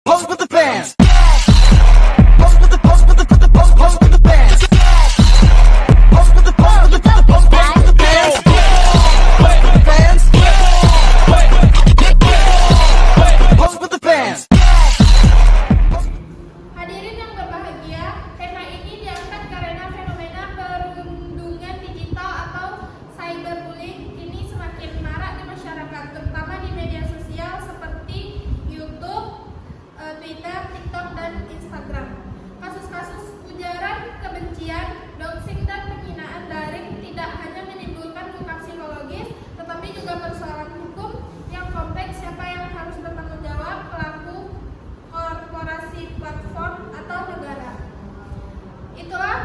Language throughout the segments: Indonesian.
Pose with the bands. Pose with the pose with the pose with the bands. Pose with the pose with the pose with the bands. Pose with the bands. Pose with the bands. Hadirin yang berbahagia, tema ini diangkat karena fenomena perundungan digital atau cyberbullying ini semakin marak di masyarakat, terutama di media sosial seperti YouTube, Twitter, TikTok, dan Instagram. Kasus-kasus ujaran kebencian, doxing, dan penghinaan daring tidak hanya menimbulkan luka psikologis, tetapi juga persoalan hukum yang kompleks. Siapa yang harus bertanggung jawab? Pelaku, korporasi, platform, atau negara? Itulah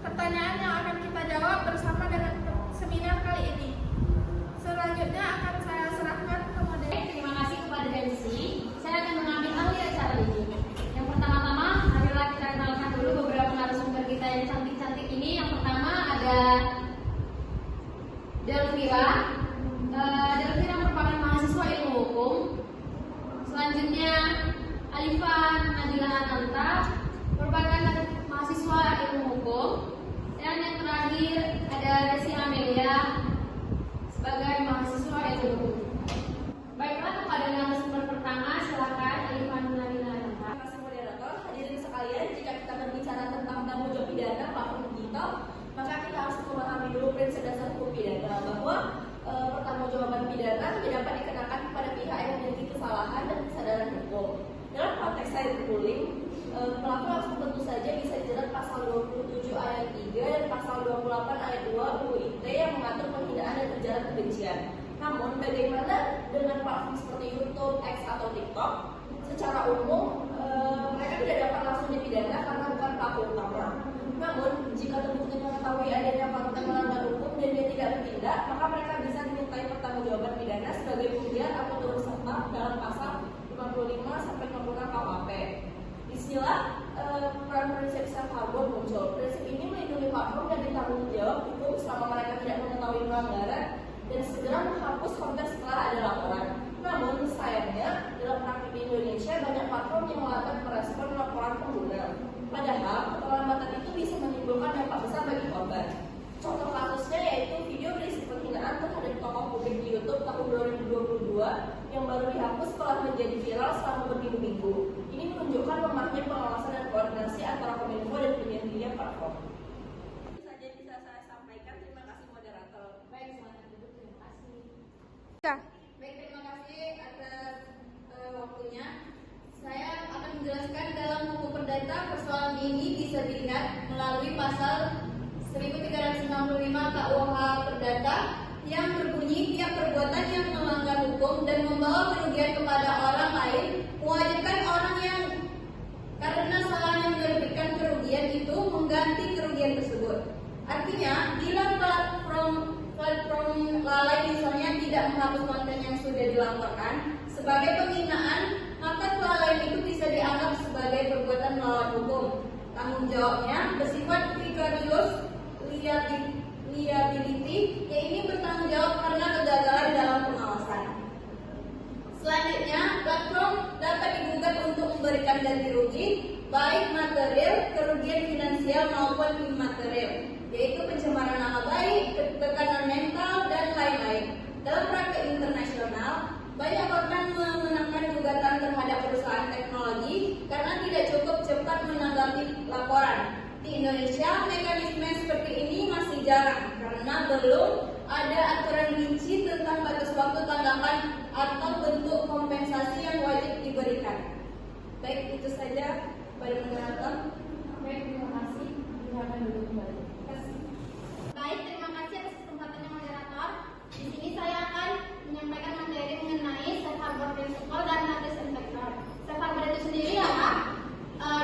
pertanyaan yang akan kita jawab bersama dengan seminar kali ini. Selanjutnya akan saya serahkan ke moderator. Terima kasih kepada MC. Saya akan mengambil alih acara ini. Yang pertama-tama, marilah kita kenalkan dulu beberapa narasumber kita yang cantik-cantik ini. Yang pertama ada Delvira. Delvira merupakan mahasiswa ilmu hukum. Selanjutnya Alifa Nadila Ananta merupakan mahasiswa ilmu hukum. Dan yang terakhir ada Desi Amelia sebagai mahasiswa ilmu hukum. Baiklah, kepada narasumber pertama silakan Alifa Nadila Ananta. Terima kasih moderator. Hadirin sekalian, jika kita berbicara tentang tanggung jawab pidana platform digital, maka kita harus memahami dulu prinsip dasar hukum pidana bahwa pertanggungjawaban pidana tidak dapat dikenakan kepada pihak yang memiliki kesalahan dan kesadaran hukum. Dalam konteks cyberbullying, pelaku langsung tentu saja bisa dijerat pasal 27 ayat 3 dan pasal 28 ayat 2 UU ITE yang mengatur penghinaan dan ujaran kebencian. Namun, bagaimana dengan platform seperti YouTube, X atau TikTok? Secara umum, mereka tidak dapat langsung dipidana karena bukan pelaku utama. Namun, jika terbukti mengetahui adanya konten melanggar hukum dan dia tidak bertindak, maka mereka bisa dimintai pertanggungjawaban pidana sebagai penggiat atau turut serta dalam pasal 55 sampai 56 KUHP. Disinilah peran prinsip safe harbor muncul. Prinsip ini melindungi platform dari tanggung jawab hukum selama mereka tidak mengetahui pelanggaran dan segera menghapus konten setelah ada laporan. Namun sayangnya dalam praktik di Indonesia banyak platform yang lambat merespon laporan pengguna. Padahal keterlambatan itu bisa menimbulkan dampak besar bagi korban. Contoh kasusnya yaitu video berisi penghinaan terhadap tokoh publik di YouTube tahun 2022 yang baru dihapus setelah menjadi viral selama berminggu-minggu. Ini menunjukkan lemahnya pengawasan dan koordinasi antara Kominfo dan penyedia platform. Itu saja bisa saya sampaikan. Terima kasih moderator. Baik, silakan duduk. Terima kasih. Baik, terima kasih atas waktunya. Saya akan menjelaskan dalam buku perdata persoalan ini bisa dilihat melalui pasal 1365 KUH Perdata yang berbunyi tiap perbuatan yang melanggar hukum dan membawa kerugian kepada orang lain mewajibkan orang yang karena salahnya menerbitkan kerugian itu mengganti kerugian tersebut. Artinya, bila platform lalai misalnya tidak menghapus konten yang sudah dilaporkan sebagai penghinaan, maka kelalaian itu bisa dianggap sebagai perbuatan melawan hukum. Tanggung jawabnya bersifat vicarious liability, yaitu bertanggung jawab karena kegagalan dalam pengawasan. Selanjutnya, platform dapat digugat untuk memberikan ganti rugi, baik material, kerugian finansial maupun imaterial, yaitu pencemaran nama baik, tekanan mental, dan lain-lain. Dalam praktek internasional, banyak korban memenangkan gugatan terhadap perusahaan teknologi karena tidak cukup cepat menanggapi laporan. Di Indonesia, mekanisme seperti ini masih jarang karena belum ada aturan rinci tentang batas waktu tanggapan atau bentuk kompensasi yang wajib diberikan. Baik, itu saja pada moderator. Baik, terima kasih. Silakan duduk kembali. Baik, terima kasih atas kesempatannya moderator. Di sini saya akan menyampaikan materi mengenai safe harbor principle dan notice and takedown. Safe harbor itu sendiri adalah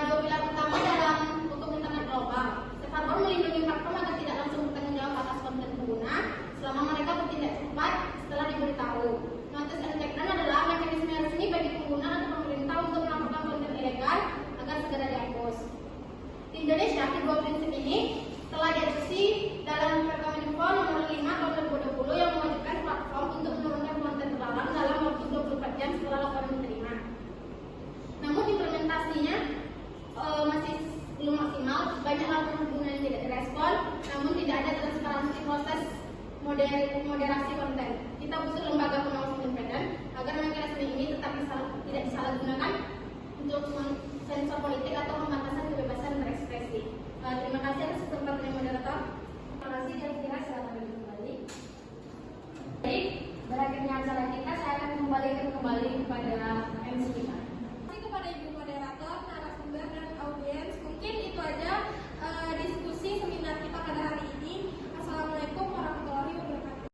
dua pilar utama dalam hukum internet global. Safe harbor melindungi platform agar tidak langsung bertanggung jawab atas konten pengguna selama mereka bertindak cepat setelah diberitahu. Notice and takedown adalah mekanisme resmi bagi pengguna atau pemerintah untuk melakukan konten ilegal agar segera dihapus. Di Indonesia, kedua prinsip ini telah diadopsi moderasi konten. Kita butuh lembaga pengawas independen agar media seni ini tetap tidak disalahgunakan untuk sensor politik atau pembatasan kebebasan berekspresi.